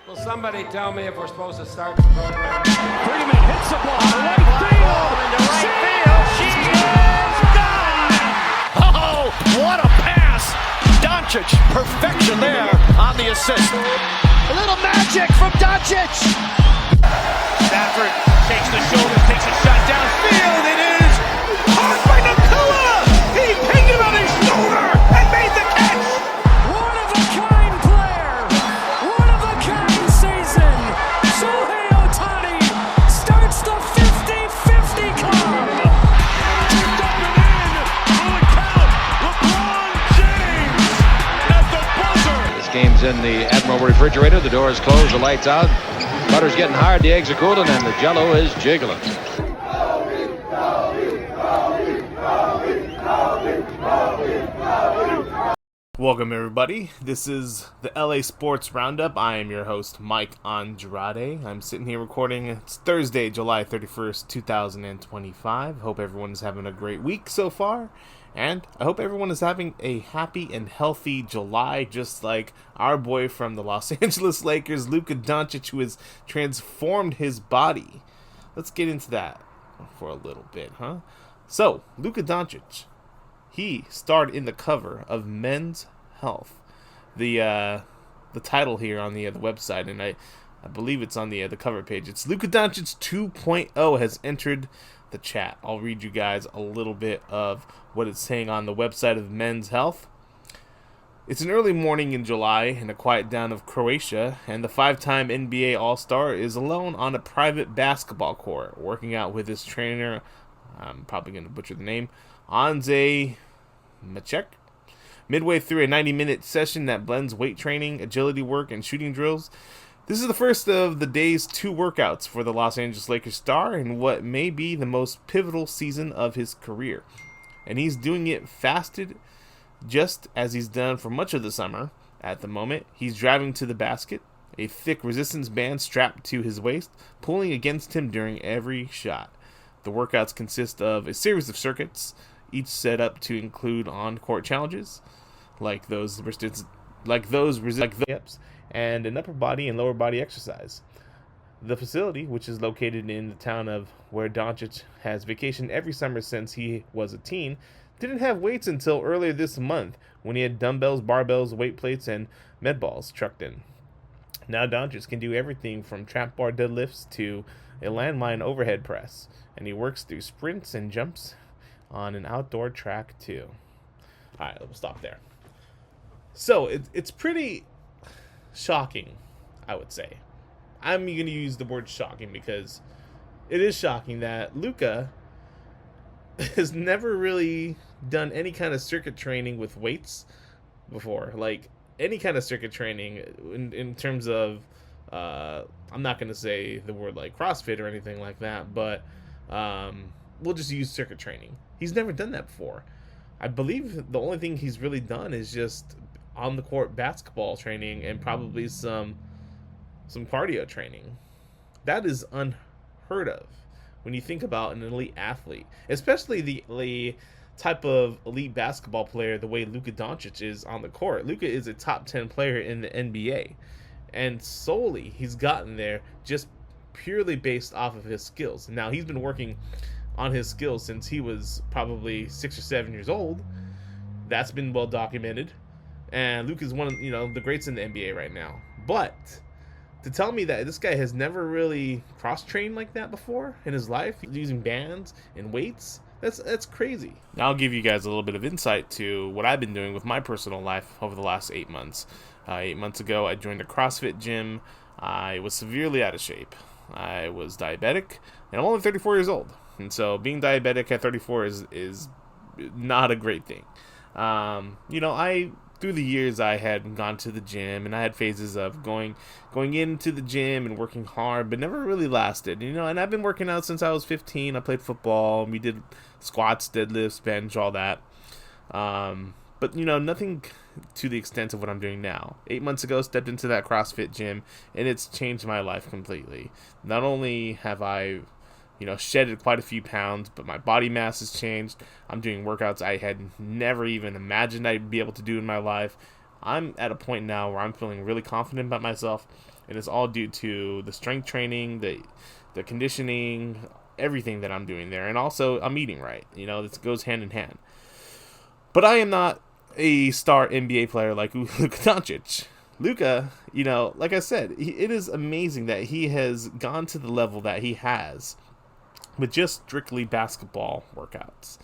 Will somebody tell me if we're supposed to start the program? Freeman hits the ball to right field. Into right field. She is gone. Oh, what a pass. Doncic, perfection there on the assist. A little magic from Doncic. Stafford takes the shoulder, takes a shot downfield. It is caught by Nakua. He picked him on his shoulder and made the catch. One of a kind player. One of a kind season. Shohei Ohtani starts the 50-50 club. Dumping in on the count. LeBron James at the buzzer. This game's in the Admiral refrigerator. The door is closed, the lights out. Butter's getting hard, the eggs are cooling, and the jello is jiggling. Welcome everybody, this is the LA Sports Roundup. I am your host, Mike Andrade. I'm sitting here recording, it's Thursday, July 31st, 2025. Hope everyone is having a great week so far, and I hope everyone is having a happy and healthy July, just like our boy from the Los Angeles Lakers, Luka Doncic, who has transformed his body. Let's get into that for a little bit, huh? So, Luka Doncic, he starred in the cover of Men's Health, the title here on the website, and I believe it's on the cover page. It's Luka Doncic 2.0 has entered the chat. I'll read you guys a little bit of what it's saying on the website of Men's Health. It's an early morning in July in a quiet town of Croatia, and the five-time NBA All-Star is alone on a private basketball court, working out with his trainer. I'm probably going to butcher the name. Anze Machek. Midway through a 90-minute session that blends weight training, agility work, and shooting drills, this is the first of the day's two workouts for the Los Angeles Lakers star in what may be the most pivotal season of his career. And he's doing it fasted just as he's done for much of the summer. At the moment, he's driving to the basket, a thick resistance band strapped to his waist, pulling against him during every shot. The workouts consist of a series of circuits, each set up to include on-court challenges, like those reps, and an upper body and lower body exercise. The facility, which is located in the town of where Doncic has vacationed every summer since he was a teen, didn't have weights until earlier this month when he had dumbbells, barbells, weight plates, and med balls trucked in. Now Doncic can do everything from trap bar deadlifts to a landmine overhead press, and he works through sprints and jumps on an outdoor track too. Alright, we'll stop there. So, it's pretty shocking, I would say. I'm going to use the word shocking because it is shocking that Luka has never really done any kind of circuit training with weights before. Like, any kind of circuit training in terms of, I'm not going to say the word like CrossFit or anything like that, but we'll just use circuit training. He's never done that before. I believe the only thing he's really done is just on the court basketball training and probably some cardio training. That is unheard of when you think about an elite athlete, especially the type of elite basketball player the way Luka Doncic is on the court. Luka is a top 10 player in the NBA, and solely he's gotten there just purely based off of his skills. Now, he's been working on his skills since he was probably 6 or 7 years old. That's been well documented. And Luke is one of the greats in the NBA right now. But to tell me that this guy has never really cross-trained like that before in his life, using bands and weights, that's crazy. Now I'll give you guys a little bit of insight to what I've been doing with my personal life over the last 8 months. 8 months ago, I joined a CrossFit gym. I was severely out of shape. I was diabetic, and I'm only 34 years old. And so being diabetic at 34 is not a great thing. Through the years, I had gone to the gym, and I had phases of going into the gym and working hard, but never really lasted. And I've been working out since I was 15. I played football. We did squats, deadlifts, bench, all that. But nothing to the extent of what I'm doing now. 8 months ago, stepped into that CrossFit gym, and it's changed my life completely. Not only have I shedded quite a few pounds, but my body mass has changed. I'm doing workouts I had never even imagined I'd be able to do in my life. I'm at a point now where I'm feeling really confident about myself, And it's all due to the strength training, the conditioning, everything that I'm doing there. And also, I'm eating right. This goes hand in hand. But I am not a star NBA player like Luka Doncic. Luka, like I said, it is amazing that he has gone to the level that he has with just strictly basketball workouts.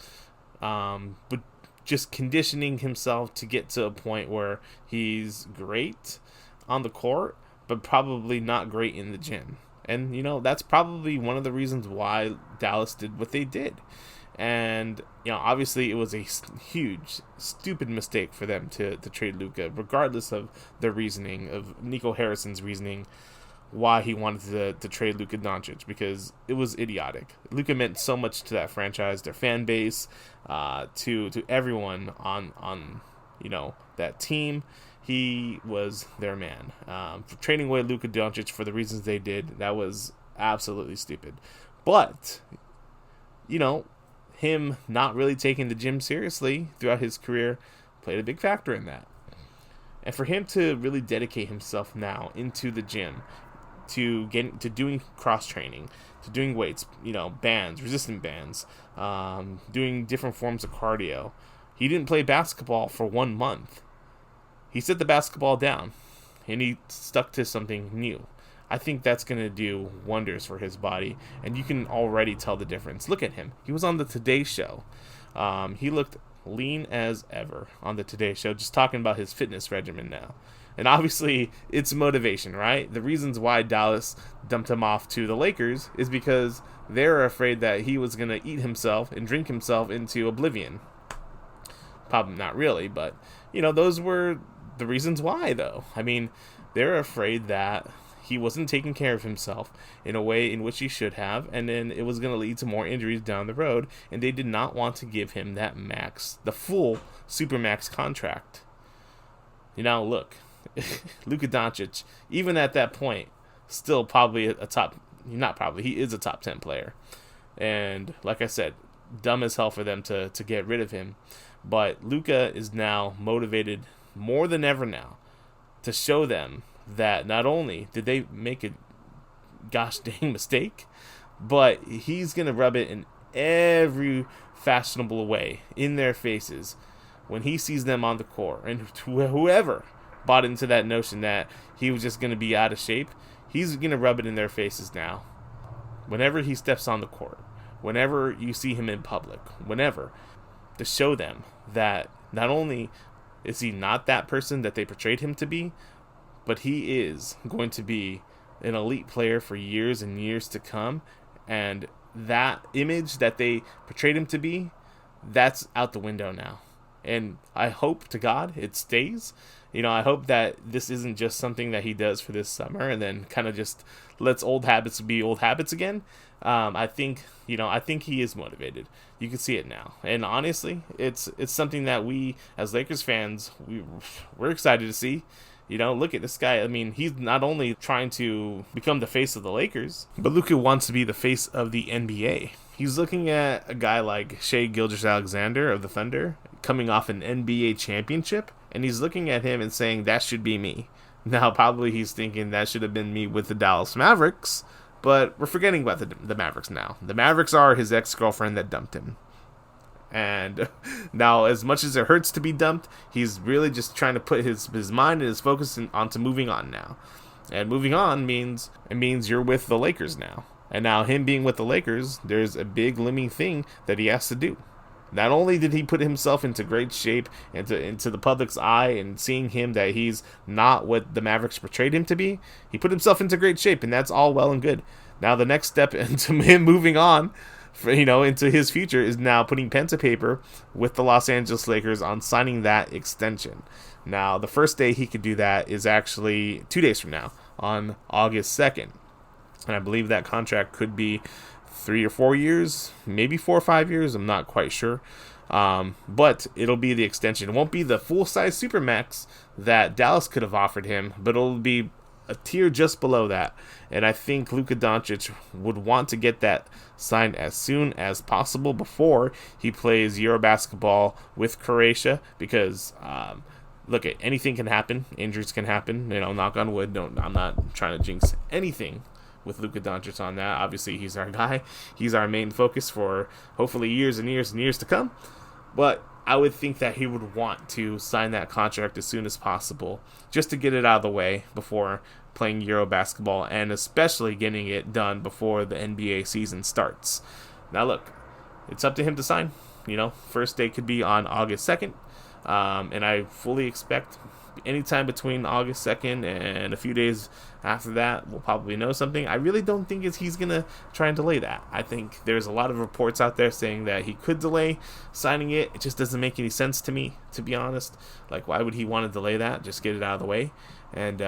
But just conditioning himself to get to a point where he's great on the court, but probably not great in the gym. And, that's probably one of the reasons why Dallas did what they did. And, obviously it was a huge, stupid mistake for them to trade Luka, regardless of the reasoning, of Nico Harrison's reasoning, why he wanted to trade Luka Doncic, because it was idiotic. Luka meant so much to that franchise, their fan base, to everyone on that team. He was their man. For trading away Luka Doncic for the reasons they did, that was absolutely stupid. But, him not really taking the gym seriously throughout his career played a big factor in that. And for him to really dedicate himself now into the gym, to doing cross training, to doing weights, bands, resistant bands, doing different forms of cardio. He didn't play basketball for 1 month. He set the basketball down, and he stuck to something new. I think that's going to do wonders for his body, and you can already tell the difference. Look at him. He was on the Today Show. He looked lean as ever on the Today Show, just talking about his fitness regimen now. And obviously, it's motivation, right? The reasons why Dallas dumped him off to the Lakers is because they're afraid that he was going to eat himself and drink himself into oblivion. Probably not really, but, those were the reasons why, though. I mean, they're afraid that he wasn't taking care of himself in a way in which he should have, and then it was going to lead to more injuries down the road, and they did not want to give him that the full Supermax contract. Look, Luka Doncic, even at that point, still probably he is a top 10 player. And like I said, dumb as hell for them to get rid of him. But Luka is now motivated more than ever now to show them that not only did they make a gosh dang mistake, but he's going to rub it in every fashionable way in their faces when he sees them on the court. And whoever bought into that notion that he was just going to be out of shape, he's going to rub it in their faces now. Whenever he steps on the court, whenever you see him in public, whenever, to show them that not only is he not that person that they portrayed him to be, but he is going to be an elite player for years and years to come. And that image that they portrayed him to be, that's out the window now. And I hope to God it stays. I hope that this isn't just something that he does for this summer and then kind of just lets old habits be old habits again. I think he is motivated. You can see it now. And honestly, it's something that we as Lakers fans, we're excited to see. Look at this guy. I mean, he's not only trying to become the face of the Lakers, but Luka wants to be the face of the NBA. He's looking at a guy like Shai Gilgeous-Alexander of the Thunder coming off an NBA championship, and he's looking at him and saying, that should be me. Now, probably he's thinking that should have been me with the Dallas Mavericks, but we're forgetting about the Mavericks now. The Mavericks are his ex-girlfriend that dumped him. And now, as much as it hurts to be dumped, he's really just trying to put his mind and his focus onto moving on now. And moving on means you're with the Lakers now. And now him being with the Lakers, there's a big limiting thing that he has to do. Not only did he put himself into great shape into the public's eye and seeing him that he's not what the Mavericks portrayed him to be, he put himself into great shape, and that's all well and good. Now the next step into him moving on, into his future, is now putting pen to paper with the Los Angeles Lakers on signing that extension. Now, the first day he could do that is actually 2 days from now, on August 2nd. And I believe that contract could be 3 or 4 years, maybe 4 or 5 years. I'm not quite sure. But it'll be the extension. It won't be the full-size Supermax that Dallas could have offered him, but it'll be a tier just below that. And I think Luka Doncic would want to get that signed as soon as possible before he plays Euro basketball with Croatia, because look, anything can happen. Injuries can happen. You know, knock on wood. I'm not trying to jinx anything with Luka Doncic on that. Obviously, he's our guy. He's our main focus for hopefully years and years and years to come. But I would think that he would want to sign that contract as soon as possible, just to get it out of the way before playing Euro basketball, and especially getting it done before the NBA season starts. Now, look, it's up to him to sign. You know, first day could be on August 2nd, and I fully expect anytime between August 2nd and a few days after that, we'll probably know something. I really don't think he's going to try and delay that. I think there's a lot of reports out there saying that he could delay signing it. It just doesn't make any sense to me, to be honest. Like, why would he want to delay that? Just get it out of the way. And,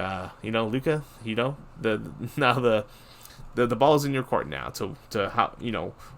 Luka, the ball is in your court now to how,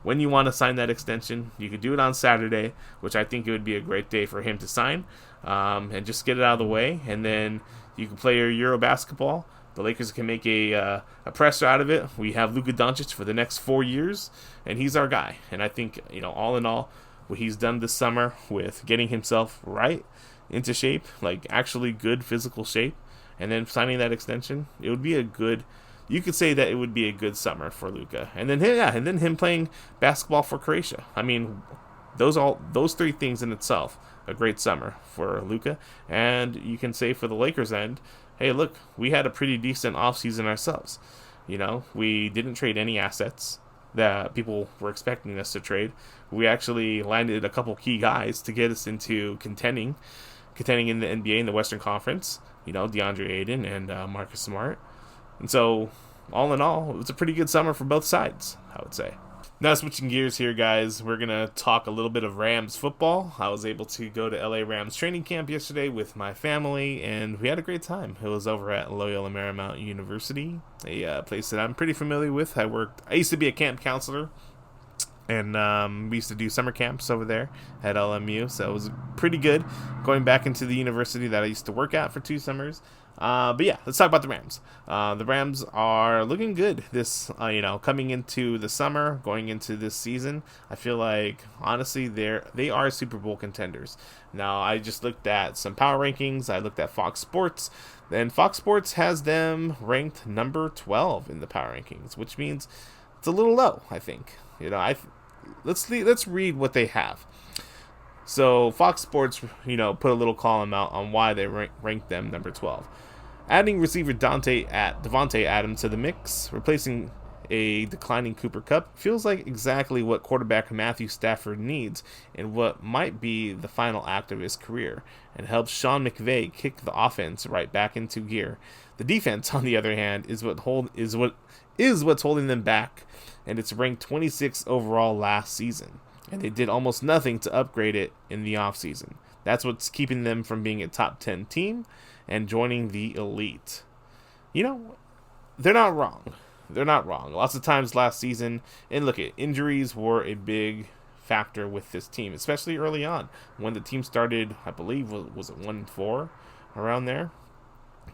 when you want to sign that extension. You could do it on Saturday, which I think it would be a great day for him to sign, and just get it out of the way, and then you can play your Euro basketball. The Lakers can make a presser out of it. We have Luka Doncic for the next 4 years, and he's our guy. And I think, all in all, what he's done this summer with getting himself right into shape, like actually good physical shape, and then signing that extension, it would be you could say that it would be a good summer for Luka. And then him playing basketball for Croatia. I mean, those three things in itself, a great summer for Luka. And you can say for the Lakers end, hey, look, we had a pretty decent offseason ourselves. We didn't trade any assets that people were expecting us to trade. We actually landed a couple key guys to get us into contending in the NBA in the Western Conference. DeAndre Ayton and Marcus Smart. And so, all in all, it was a pretty good summer for both sides, I would say. Now, switching gears here, guys, we're going to talk a little bit of Rams football. I was able to go to LA Rams training camp yesterday with my family, and we had a great time. It was over at Loyola Marymount University, a place that I'm pretty familiar with. I used to be a camp counselor, and we used to do summer camps over there at LMU, so it was pretty good going back into the university that I used to work at for 2 summers. But yeah, let's talk about the Rams. The Rams are looking good this, coming into the summer, going into this season. I feel like, honestly, they are Super Bowl contenders. Now, I just looked at some power rankings. I looked at Fox Sports, and Fox Sports has them ranked number 12 in the power rankings, which means it's a little low, I think. Let's read what they have. So Fox Sports, put a little column out on why they ranked them number 12. Adding receiver Davante Adams to the mix, replacing a declining Cooper Kupp, feels like exactly what quarterback Matthew Stafford needs in what might be the final act of his career, and helps Sean McVay kick the offense right back into gear. The defense, on the other hand, is what's holding them back, and it's ranked 26th overall last season, and they did almost nothing to upgrade it in the offseason. That's what's keeping them from being a top 10 team and joining the elite. They're not wrong. They're not wrong. Lots of times last season, and look, injuries were a big factor with this team, especially early on when the team started, I believe, was it 1-4 around there?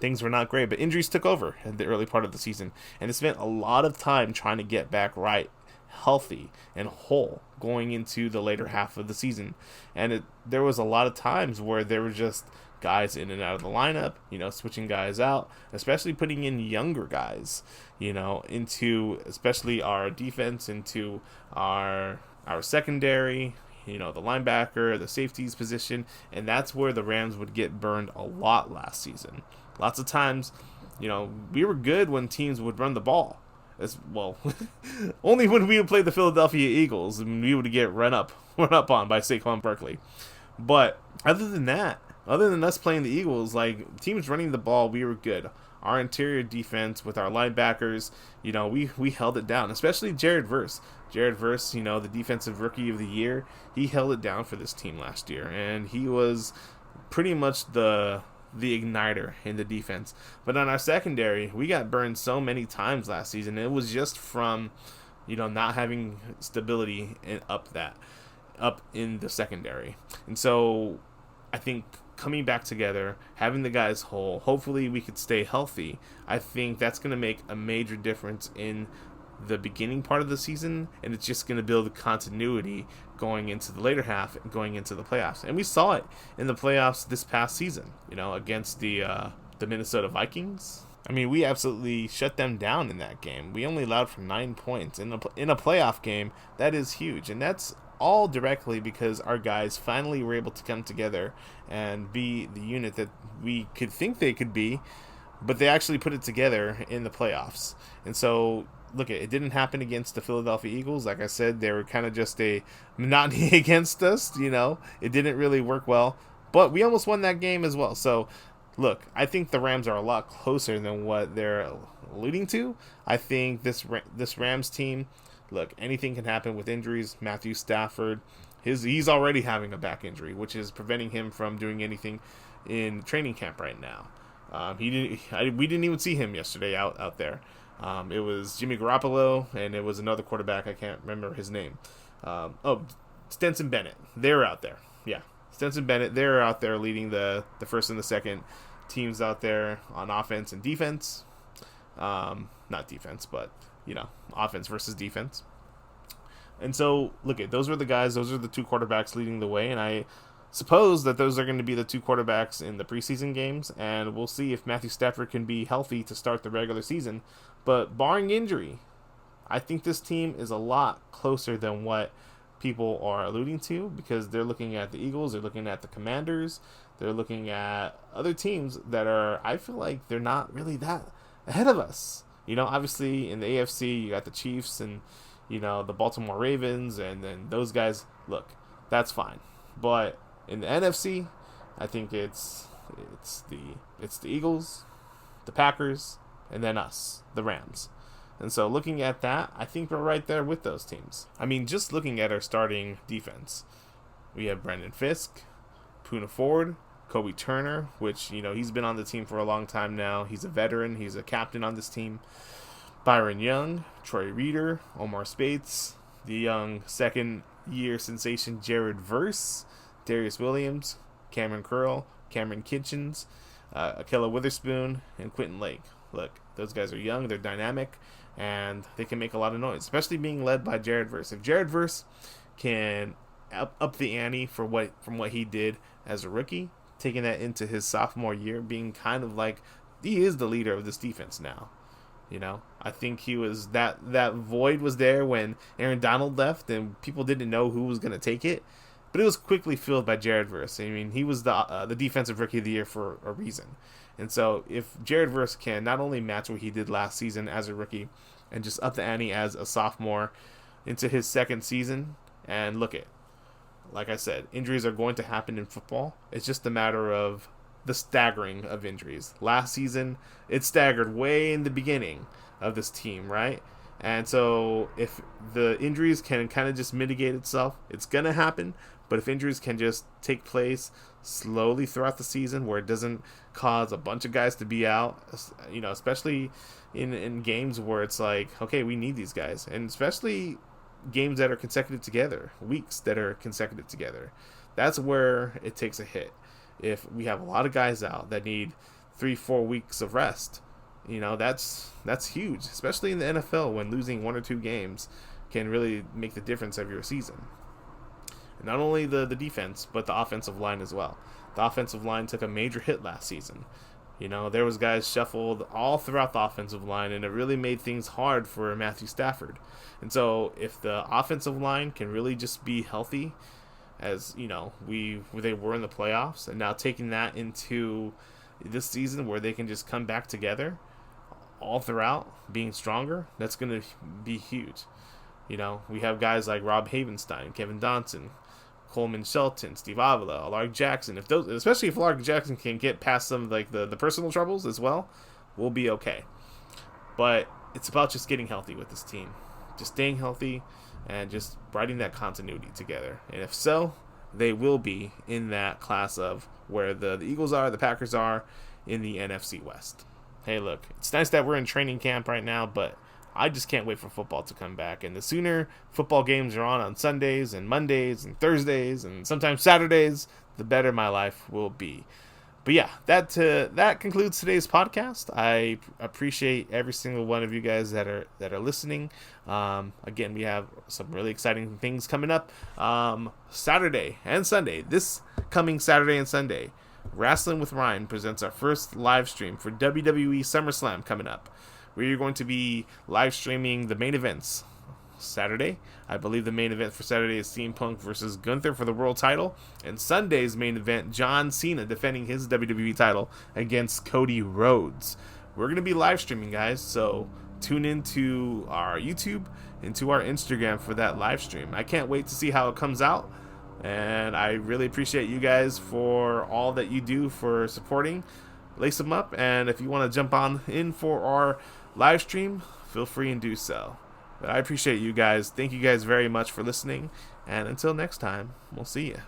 Things were not great, but injuries took over in the early part of the season, and they spent a lot of time trying to get back right, healthy, and whole going into the later half of the season. And there was a lot of times where there were just guys in and out of the lineup, switching guys out, especially putting in younger guys, into especially our defense, into our secondary, the linebacker, the safeties position, and that's where the Rams would get burned a lot last season. Lots of times, we were good when teams would run the ball. As well, only when we would play the Philadelphia Eagles and we would get run up on by Saquon Barkley. But other than us playing the Eagles, like teams running the ball, we were good. Our interior defense with our linebackers, we held it down, especially Jared Verse. Jared Verse, the defensive rookie of the year, he held it down for this team last year, and he was pretty much the igniter in the defense. But on our secondary, we got burned so many times last season. It was just from, not having stability up in the secondary. And so I think coming back together, having the guys whole, hopefully we could stay healthy. I think that's going to make a major difference in the beginning part of the season, and it's just going to build continuity going into the later half and going into the playoffs. And we saw it in the playoffs this past season, against the Minnesota Vikings. I mean, we absolutely shut them down in that game. We only allowed for 9 points in a playoff game. That is huge, and that's all directly because our guys finally were able to come together and be the unit that we could think they could be, but they actually put it together in the playoffs. And so, look, it didn't happen against the Philadelphia Eagles. Like I said, they were kind of just a monotony against us. It didn't really work well, but we almost won that game as well. So, look, I think the Rams are a lot closer than what they're alluding to. I think this Rams team, look, anything can happen with injuries. Matthew Stafford, he's already having a back injury, which is preventing him from doing anything in training camp right now. We didn't even see him yesterday out there. It was Jimmy Garoppolo, and it was another quarterback. I can't remember his name. Stetson Bennett. They're out there. Yeah, Stetson Bennett. They're out there leading the first and the second teams out there on offense and defense. Not defense, but offense versus defense. And so, look, those were the guys. Those are the two quarterbacks leading the way, and I suppose that those are going to be the two quarterbacks in the preseason games, and we'll see if Matthew Stafford can be healthy to start the regular season. But barring injury, I think this team is a lot closer than what people are alluding to, because they're looking at the Eagles, they're looking at the Commanders, they're looking at other teams that are, I feel like they're not really that ahead of us. Obviously in the AFC, you got the Chiefs and, the Baltimore Ravens, and then those guys, look, that's fine. But in the NFC, I think it's the Eagles, the Packers, and then us, the Rams. And so looking at that, I think we're right there with those teams. I mean, just looking at our starting defense, we have Brendan Fisk, Poona Ford, Kobe Turner, which, he's been on the team for a long time now. He's a veteran. He's a captain on this team. Byron Young, Troy Reeder, Omar Spates, the young second-year sensation Jared Verse, Darius Williams, Cameron Curl, Cameron Kitchens, Akella Witherspoon, and Quentin Lake. Look, those guys are young, they're dynamic, and they can make a lot of noise, especially being led by Jared Verse. If Jared Verse can up the ante from what he did as a rookie, taking that into his sophomore year, being kind of like, he is the leader of this defense now. I think he was that void was there when Aaron Donald left, and people didn't know who was going to take it. But it was quickly filled by Jared Verse. I mean, he was the defensive rookie of the year for a reason. And so if Jared Verse can not only match what he did last season as a rookie and just up the ante as a sophomore into his second season, and like I said, injuries are going to happen in football. It's just a matter of the staggering of injuries. Last season, it staggered way in the beginning of this team, right? And so if the injuries can kind of just mitigate itself, it's going to happen. But if injuries can just take place slowly throughout the season where it doesn't cause a bunch of guys to be out, especially in games where it's like, okay, we need these guys. And especially games that are consecutive together, weeks that are consecutive together. That's where it takes a hit. If we have a lot of guys out that need 3-4 weeks of rest, that's huge, especially in the NFL when losing 1 or 2 games can really make the difference of your season. And not only the defense, but the offensive line as well. The offensive line took a major hit last season. There was guys shuffled all throughout the offensive line, and it really made things hard for Matthew Stafford. And so if the offensive line can really just be healthy, as they were in the playoffs, and now taking that into this season where they can just come back together all throughout, being stronger, that's going to be huge. We have guys like Rob Havenstein, Kevin Dotson, Coleman Shelton, Steve Avila, Lark Jackson. Especially if Lark Jackson can get past some of the personal troubles as well, we'll be okay. But it's about just getting healthy with this team, just staying healthy, and just riding that continuity together. And if so, they will be in that class of where the Eagles are, the Packers are in the NFC West. Hey, look, it's nice that we're in training camp right now, but I just can't wait for football to come back. And the sooner football games are on Sundays and Mondays and Thursdays and sometimes Saturdays, the better my life will be. But yeah, that concludes today's podcast. I appreciate every single one of you guys that are listening. Again, we have some really exciting things coming up Saturday and Sunday. This coming Saturday and Sunday, Wrestling with Ryan presents our first live stream for WWE SummerSlam coming up. We're going to be live streaming the main events Saturday. I believe the main event for Saturday is CM Punk versus Gunther for the world title, and Sunday's main event, John Cena defending his WWE title against Cody Rhodes. We're going to be live streaming, guys, so tune into our YouTube and to our Instagram for that live stream. I can't wait to see how it comes out, and I really appreciate you guys for all that you do for supporting Lace 'em Up, and if you want to jump on in for our live stream, feel free and do so. But I appreciate you guys. Thank you guys very much for listening. And until next time, we'll see you.